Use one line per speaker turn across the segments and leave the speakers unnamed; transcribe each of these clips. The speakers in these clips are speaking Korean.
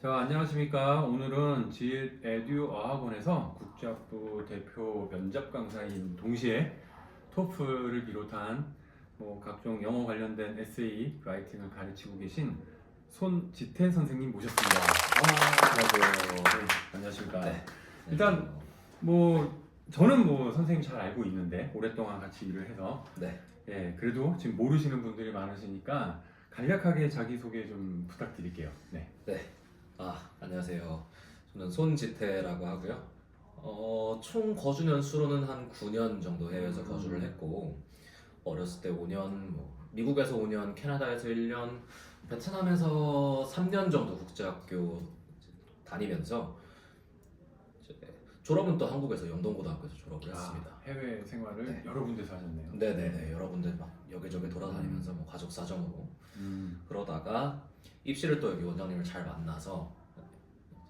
자, 안녕하십니까. 오늘은 지일 에듀 어학원에서 국제학부 대표 면접 강사인 동시에 토플을 비롯한 각종 영어 관련된 에세이 라이팅을 가르치고 계신 손지태 선생님 모셨습니다.
안녕하세요.
네, 안녕하십니까.
네.
일단 저는 선생님 잘 알고 있는데 오랫동안 같이 일을 해서
네.
그래도 지금 모르시는 분들이 많으시니까 간략하게 자기소개 좀 부탁드릴게요. 네.
안녕하세요. 저는 손지태라고 하고요. 총 거주 년수로는 한 9년 정도 해외에서 거주를 했고, 어렸을 때 5년, 미국에서 5년, 캐나다에서 1년, 베트남에서 3년 정도 국제학교 다니면서 이제 졸업은 또 한국에서 영동고등학교에서 졸업을 했습니다.
해외 생활을
네.
여러 군데서 하셨네요.
네네네. 여러 군데 막 여기저기 돌아다니면서 가족 사정으로 그러다가 입시를 또 여기 원장님을 잘 만나서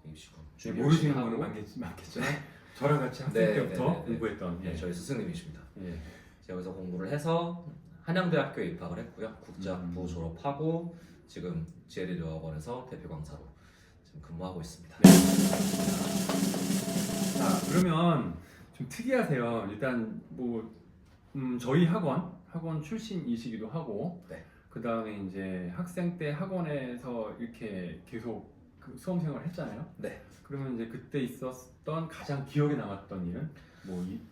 입시군 준비
모르시는
열심히
분은
하고.
많겠죠. 저랑 같이 학생 때부터 공부했던.
네, 저희 스승님이십니다.
예.
여기서 공부를 해서 한양대학교에 입학을 했고요. 국제학부 졸업하고 지금 GLE 여학원에서 대표 강사로 지금 근무하고 있습니다.
자, 그러면 좀 특이하세요. 일단 저희 학원 출신이시기도 하고,
네.
그 다음에 이제 학생 때 학원에서 이렇게 계속 수험 생활을 했잖아요.
네.
그러면 이제 그때 있었던 가장 기억에 남았던 일은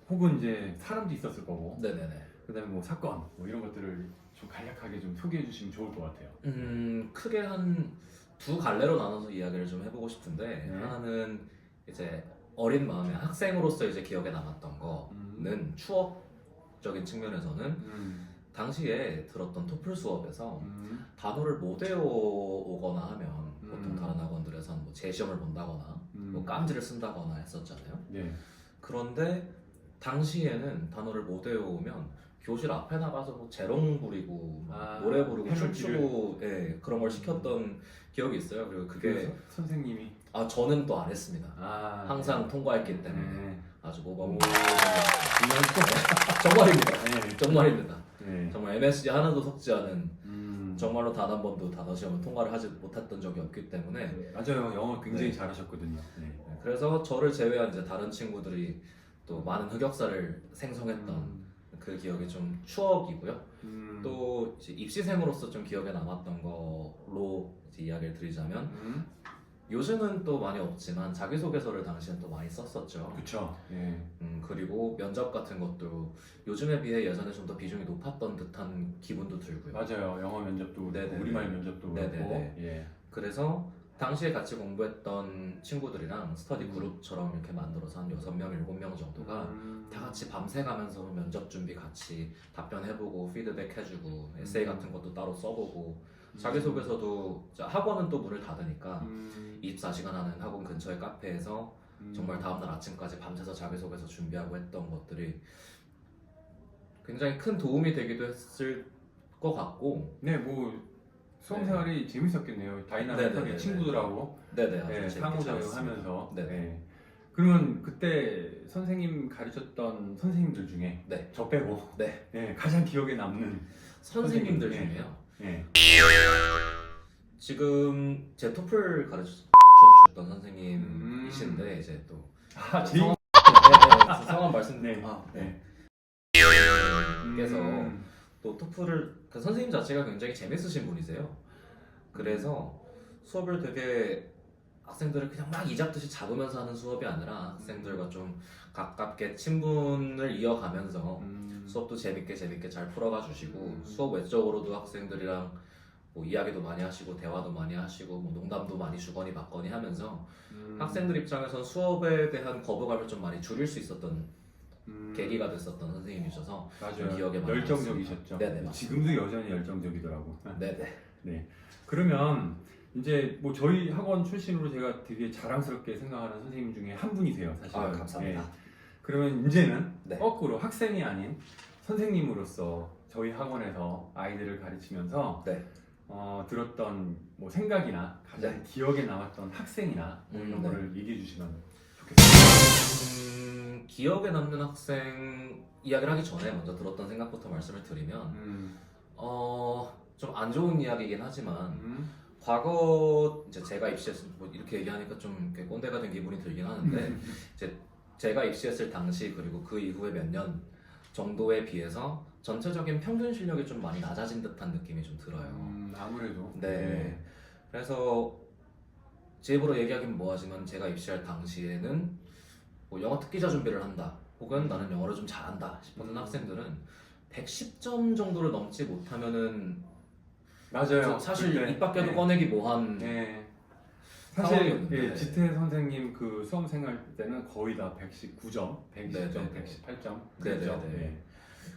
혹은 이제 사람도 있었을 거고,
네네네.
그다음에 사건 이런 것들을 좀 간략하게 좀 소개해 주시면 좋을 것 같아요.
크게 한 두 갈래로 나눠서 이야기를 좀 해보고 싶은데,
네.
하나는 이제 어린 마음에 학생으로서 이제 기억에 남았던 거는 추억적인 측면에서는 당시에 들었던 토플 수업에서 단어를 못 외워오거나 하면 보통 다른 학원들에서는 재시험을 본다거나 깜지를 쓴다거나 했었잖아요.
네.
그런데 당시에는 단어를 못 외워오면 교실 앞에 나가서 재롱 부리고 노래 부르고 춤추고 그런 걸 시켰던 기억이 있어요. 그리고 그게
선생님이
저는 또 안 했습니다. 항상 통과했기 때문에
네.
아주 정말입니다.
네.
정말입니다.
네.
정말 MSG 하나도 섞지 않은 정말로 단 한 번도 단어 시험을 통과를 하지 못했던 적이 없기 때문에
맞아요. 영어 굉장히
네.
잘하셨거든요. 네.
그래서 저를 제외한 이제 다른 친구들이 또 많은 흑역사를 생성했던 그 기억이 좀 추억이고요. 또 이제 입시생으로서 좀 기억에 남았던 거로 이제 이야기를 드리자면 요즘은 또 많이 없지만 자기소개서를 당시엔 또 많이 썼었죠.
그렇죠. 예.
그리고 면접 같은 것도 요즘에 비해 예전에 좀 더 비중이 높았던 듯한 기분도 들고요.
맞아요. 영어 면접도
네네네.
우리말 면접도 그렇고.
네네네.
예.
그래서 당시에 같이 공부했던 친구들이랑 스터디 그룹처럼 이렇게 만들어서 한 6명, 7명 정도가 다 같이 밤새 가면서 면접 준비 같이 답변해보고 피드백 해주고 에세이 같은 것도 따로 써보고 자기소개서도 학원은 또 문을 닫으니까 24시간 하는 학원 근처의 카페에서 정말 다음날 아침까지 밤새서 자기소개서 준비하고 했던 것들이 굉장히 큰 도움이 되기도 했을 것 같고
네, 수험 생활이 재밌었겠네요. 다이나믹하게 친구들하고 상호작용하면서.
네.
그러면 그때 선생님 가르쳤던 선생님들 중에 저 빼고 가장 기억에 남는
선생님들
선생님,
중에요.
네.
지금 제 토플 가르쳐 주셨던 선생님이신데 이제 또 성함 말씀 께서 또 토플을 그 선생님 자체가 굉장히 재밌으신 분이세요. 그래서 수업을 되게 학생들을 그냥 막 이잡듯이 잡으면서 하는 수업이 아니라 학생들과 좀 가깝게 친분을 이어가면서 수업도 재밌게 잘 풀어가 주시고 수업 외적으로도 학생들이랑 이야기도 많이 하시고 대화도 많이 하시고 농담도 많이 주거니 받거니 하면서 학생들 입장에선 수업에 대한 거부감을 좀 많이 줄일 수 있었던 계기가 됐었던 선생님이셔서
맞아요.
기억에 많이
열정적이셨죠.
네네,
지금도 여전히 열정적이더라고.
네네.
네. 그러면 이제 저희 학원 출신으로 제가 되게 자랑스럽게 생각하는 선생님 중에 한 분이세요, 사실.
감사합니다.
네. 그러면 이제는 거꾸로 학생이 아닌 선생님으로서 저희 학원에서 아이들을 가르치면서 들었던 생각이나 가장 기억에 남았던 학생이나 이런 거를 얘기해 주시면 좋겠습니다.
기억에 남는 학생 이야기를 하기 전에 먼저 들었던 생각부터 말씀을 드리면 좀 안 좋은 이야기이긴 하지만 과거 이제 제가 입시했을 뭐 이렇게 얘기하니까 좀 이렇게 꼰대가 된 기분이 들긴 하는데 이제 제가 입시했을 당시 그리고 그 이후에 몇 년 정도에 비해서 전체적인 평균 실력이 좀 많이 낮아진 듯한 느낌이 좀 들어요.
아무래도.
네. 그래서 제 입으로 얘기하긴 뭐하지만 제가 입시할 당시에는 뭐 영어 특기자 준비를 한다 혹은 나는 영어를 좀 잘한다 싶었던 학생들은 110점 정도를 넘지 못하면은
맞아요.
사실
그때,
입 밖에도
네.
꺼내기 뭐한
네. 사실
상황이었는데.
예, 지태 선생님 그 수험 생활 때는 거의 다 119점, 120점,
네네네.
118점
네네네.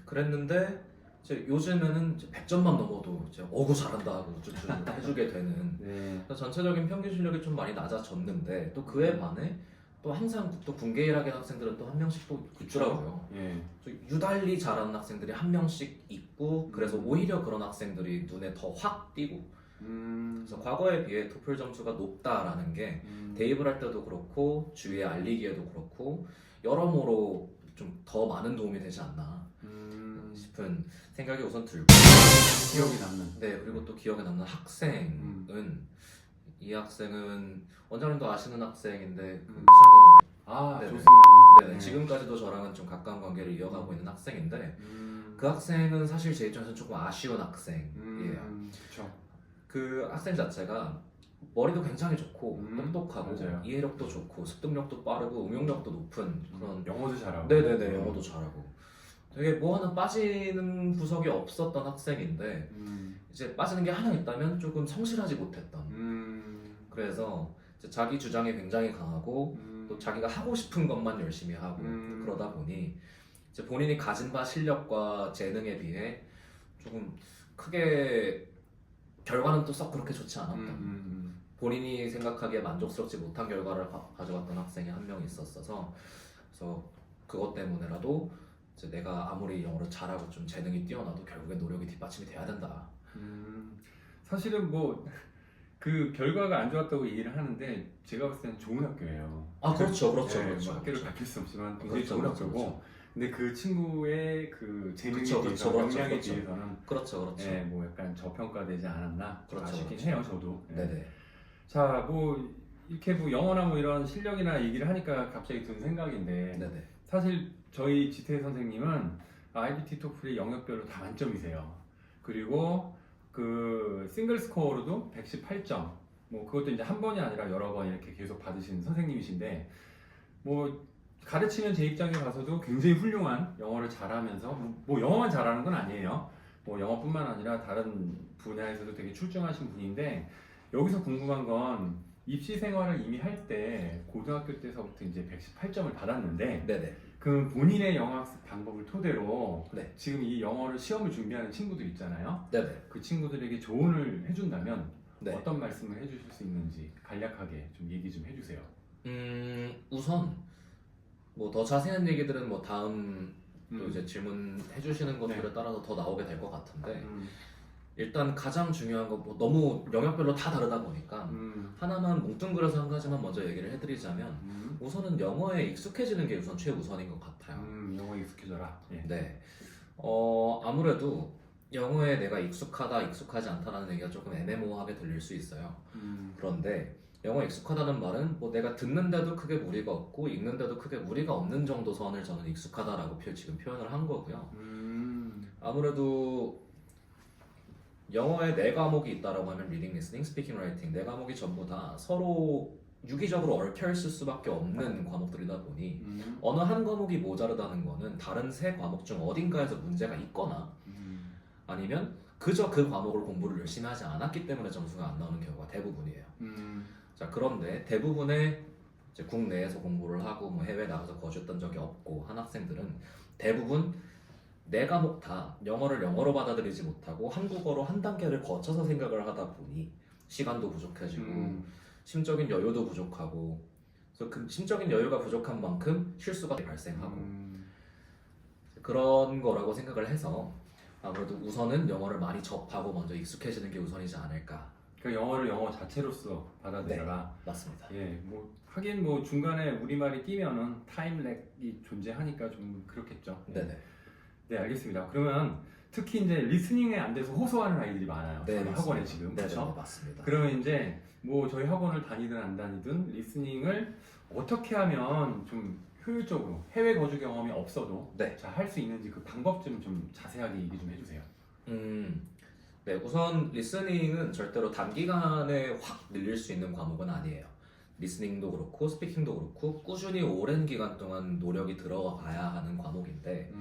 그랬는데 이제 요즘에는 이제 100점만 넘어도 이제 어구 잘한다 하고 쭈쭈 해주게 되는
네.
그래서 전체적인 평균 실력이 좀 많이 낮아졌는데 또 그에 반해 또 항상 또 군계일학의 학생들은 또 한 명씩 또 있더라고요.
예.
유달리 잘하는 학생들이 한 명씩 있고 그래서 오히려 그런 학생들이 눈에 더 확 띄고 그래서 과거에 비해 토플 점수가 높다라는 게 대입을 할 때도 그렇고 주위에 알리기에도 그렇고 여러모로 좀 더 많은 도움이 되지 않나 싶은 생각이 우선 들고
기억이 남는.
네 그리고 또 기억에 남는 학생은 이 학생은 원장님도 아시는 학생인데 그 승우
아,
네네.
조승우.
네, 지금까지도 저랑은 좀 가까운 관계를 이어가고 있는 학생인데
음.
그 학생은 사실 제 입장에서는 조금 아쉬운 학생이에요.
그렇죠.
그 학생 자체가 머리도 굉장히 좋고 똑똑하고
맞아요.
이해력도 좋고 습득력도 빠르고 응용력도 높은 그런
영어도 잘하고.
네네네 영어도 잘하고 되게 뭐 하나 빠지는 구석이 없었던 학생인데 이제 빠지는 게 하나 있다면 조금 성실하지 못했던 그래서 이제 자기 주장이 굉장히 강하고 또 자기가 하고 싶은 것만 열심히 하고 그러다 보니 이제 본인이 가진 바 실력과 재능에 비해 조금 크게 결과는 또 썩 그렇게 좋지 않았던 본인이 생각하기에 만족스럽지 못한 결과를 가져갔던 학생이 한 명 있었어서 그래서 그것 때문에라도 이제 내가 아무리 영어를 잘하고 좀 재능이 뛰어나도 결국엔 노력이 뒷받침이 돼야 된다.
사실은 뭐 그 결과가 안 좋았다고 얘기를 하는데 제가 봤을 때는 좋은 학교예요.
아 그렇죠
네,
그렇죠.
뭐 학교를 밝힐 수 없지만 굉장히
그렇죠,
좋은
그렇죠,
학교고
그렇죠.
근데 그 친구의 그 재능에
그렇죠,
비해서
그렇죠,
역량에
그렇죠.
비해서는
그렇죠.
네, 뭐 약간 저평가되지 않았나 좀
그렇죠,
아쉽긴
그렇죠.
해요 저도. 네.
네네.
자, 뭐 이렇게 뭐 영어나 뭐 이런 실력이나 얘기를 하니까 갑자기 든 생각인데
네네.
사실 저희 지태 선생님은 IBT 토플이 영역별로 다 만점이세요. 그리고 그 싱글 스코어로도 118점. 뭐 그것도 이제 한 번이 아니라 여러 번 이렇게 계속 받으신 선생님이신데 뭐 가르치는 제 입장에 봐서도 굉장히 훌륭한 영어를 잘하면서 뭐 영어만 잘하는 건 아니에요. 뭐 영어뿐만 아니라 다른 분야에서도 되게 출중하신 분인데 여기서 궁금한 건 입시 생활을 이미 할 때 고등학교 때서부터 이제 118점을 받았는데
네네.
그 본인의 영어 학습 방법을 토대로
네.
지금 이 영어를 시험을 준비하는 친구들 있잖아요.
네네.
그 친구들에게 조언을 해준다면
네.
어떤 말씀을 해주실 수 있는지 간략하게 좀 얘기 좀 해주세요.
우선 뭐 더 자세한 얘기들은 뭐 다음 또 이제 질문해 주시는 것들에
네.
따라서 더 나오게 될 것 같은데 일단 가장 중요한 거 뭐 너무 영역별로 다 다르다 보니까 하나만 뭉뚱그려서 한 가지만 먼저 얘기를 해드리자면 우선은 영어에 익숙해지는 게 우선 최우선인 것 같아요.
영어 익숙해져라. 예.
네. 아무래도 영어에 내가 익숙하다, 익숙하지 않다라는 얘기가 조금 애매모호하게 들릴 수 있어요. 그런데 영어 익숙하다는 말은 뭐 내가 듣는데도 크게 무리가 없고 읽는데도 크게 무리가 없는 정도 선을 저는 익숙하다라고 지금 표현을 한 거고요. 아무래도 영어에 네 과목이 있다라고 하면 리딩, 리스닝, 스피킹, 라이팅 네 과목이 전부 다 서로 유기적으로 얽혀 있을 수밖에 없는 과목들이다 보니 어느 한 과목이 모자르다는 거는 다른 세 과목 중 어딘가에서 문제가 있거나 아니면 그저 그 과목을 공부를 열심히 하지 않았기 때문에 점수가 안 나오는 경우가 대부분이에요. 자 그런데 대부분의 이제 국내에서 공부를 하고 뭐 해외 나가서 거주했던 적이 없고 한 학생들은 대부분 네 과목 다 영어를 영어로 받아들이지 못하고 한국어로 한 단계를 거쳐서 생각을 하다 보니 시간도 부족해지고 심적인 여유도 부족하고 그래서 그 심적인 여유가 부족한 만큼 실수가 발생하고 그런 거라고 생각을 해서 아무래도 우선은 영어를 많이 접하고 먼저 익숙해지는 게 우선이지 않을까.
그러니까 영어를 영어 자체로서 받아들여라.
맞습니다.
예, 뭐 하긴 뭐 중간에 우리말이 끼면은 타임렉이 존재하니까 좀 그렇겠죠.
네네.
네, 알겠습니다. 그러면 특히 이제 리스닝에 안 돼서 호소하는 아이들이 많아요.
네,
저희
맞습니다.
학원에 지금.
네,
그렇죠?
네, 맞습니다.
그러면 이제 뭐 저희 학원을 다니든 안 다니든 리스닝을 어떻게 하면 좀 효율적으로 해외 거주 경험이 없어도
네.
잘 할 수 있는지 그 방법 좀 자세하게 얘기 좀 해주세요.
네, 우선 리스닝은 절대로 단기간에 확 늘릴 수 있는 과목은 아니에요. 리스닝도 그렇고 스피킹도 그렇고 꾸준히 오랜 기간 동안 노력이 들어가야 하는 과목인데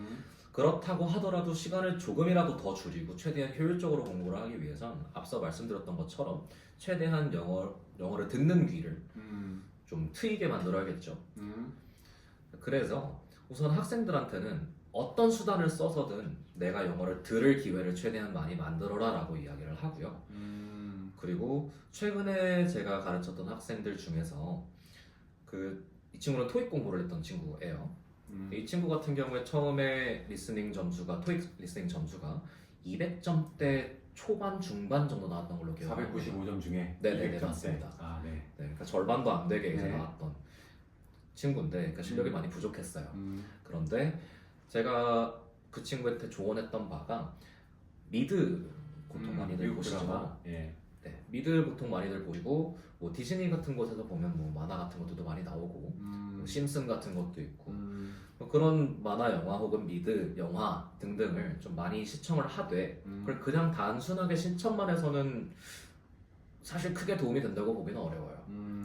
그렇다고 하더라도 시간을 조금이라도 더 줄이고 최대한 효율적으로 공부를 하기 위해선 앞서 말씀드렸던 것처럼 최대한 영어를 듣는 귀를 좀 트이게 만들어야겠죠. 그래서 우선 학생들한테는 어떤 수단을 써서든 내가 영어를 들을 기회를 최대한 많이 만들어라 라고 이야기를 하고요. 그리고 최근에 제가 가르쳤던 학생들 중에서 이 친구는 토익 공부를 했던 친구예요. 이 친구 같은 경우에 처음에 토익 리스닝 점수가 200점대 초반 중반 정도 나왔던 걸로 기억합니다.
495점 중에
네네네
200점
맞습니다.
대. 아, 네.
네, 그러니까 절반도 안 되게 이제
네.
나왔던 친구인데 그러니까 실력이 많이 부족했어요. 그런데 제가 그 친구한테 조언했던 바가 미드 보통 많이들
미국
보시죠.
드라마. 예.
네, 미드 보통 많이들 보시고 뭐 디즈니 같은 곳에서 보면 뭐 만화 같은 것도 많이 나오고 뭐 심슨 같은 것도 있고 뭐 그런 만화 영화 혹은 미드 영화 등등을 좀 많이 시청을 하되 그걸 그냥 단순하게 신청만 해서는 사실 크게 도움이 된다고 보기는 어려워요.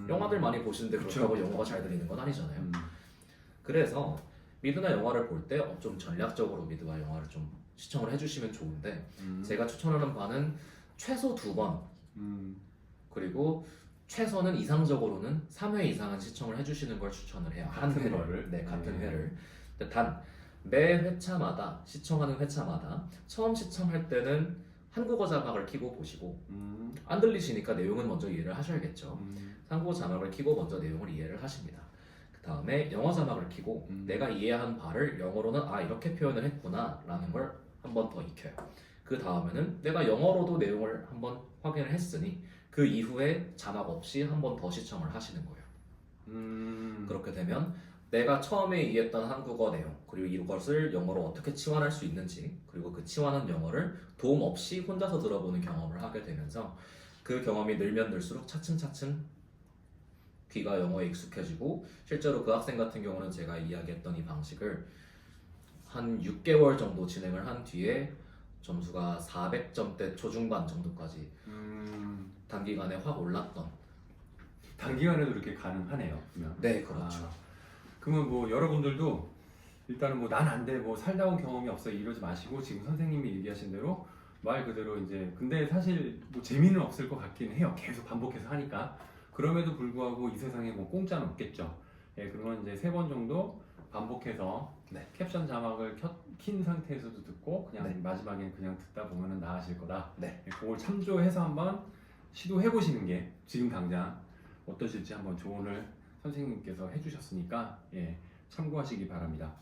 영화들 많이 보시는데 그렇다고
그쵸.
영어가 잘 들리는 건 아니잖아요. 그래서 미드나 영화를 볼 때 좀 전략적으로 미드와 영화를 좀 시청을 해주시면 좋은데 제가 추천하는 바는 최소 2번 그리고 최소는 이상적으로는 3회 이상은 시청을 해주시는 걸 추천을 해요. 한
같은
회를.
거를?
네, 같은
네.
회를. 근데 단 매 회차마다 시청하는 회차마다 처음 시청할 때는 한국어 자막을 켜고 보시고 안 들리시니까 내용은 먼저 이해를 하셔야겠죠. 한국어 자막을 켜고 먼저 내용을 이해를 하십니다. 그 다음에 영어 자막을 켜고 내가 이해한 바를 영어로는 이렇게 표현을 했구나 라는 걸 한 번 더 익혀요. 그 다음에는 내가 영어로도 내용을 한번 확인을 했으니 그 이후에 자막 없이 한 번 더 시청을 하시는 거예요. 그렇게 되면 내가 처음에 이해했던 한국어 내용 그리고 이것을 영어로 어떻게 치환할 수 있는지 그리고 그 치환한 영어를 도움 없이 혼자서 들어보는 경험을 하게 되면서 그 경험이 늘면 늘수록 차츰차츰 귀가 영어에 익숙해지고 실제로 그 학생 같은 경우는 제가 이야기했던 이 방식을 한 6개월 정도 진행을 한 뒤에 점수가 400점대 초중반 정도까지 단기간에 확 올랐던.
단기간에도 이렇게 가능하네요. 그러면.
네, 그렇죠.
그러면 뭐 여러분들도 일단은 뭐 난 안 돼, 뭐 살다 온 경험이 없어 이러지 마시고 지금 선생님이 얘기하신 대로 말 그대로 이제 근데 사실 뭐 재미는 없을 것 같긴 해요. 계속 반복해서 하니까. 그럼에도 불구하고 이 세상에 뭐 공짜는 없겠죠. 예, 그러면 이제 3번 정도 반복해서
네.
캡션 자막을 킨 상태에서도 듣고 그냥
네.
마지막에 그냥 듣다 보면은 나아질 거다.
네.
예, 그걸 참조해서 한번 시도해 보시는 게 지금 당장 어떠실지 한번 조언을 선생님께서 해주셨으니까 예, 참고하시기 바랍니다.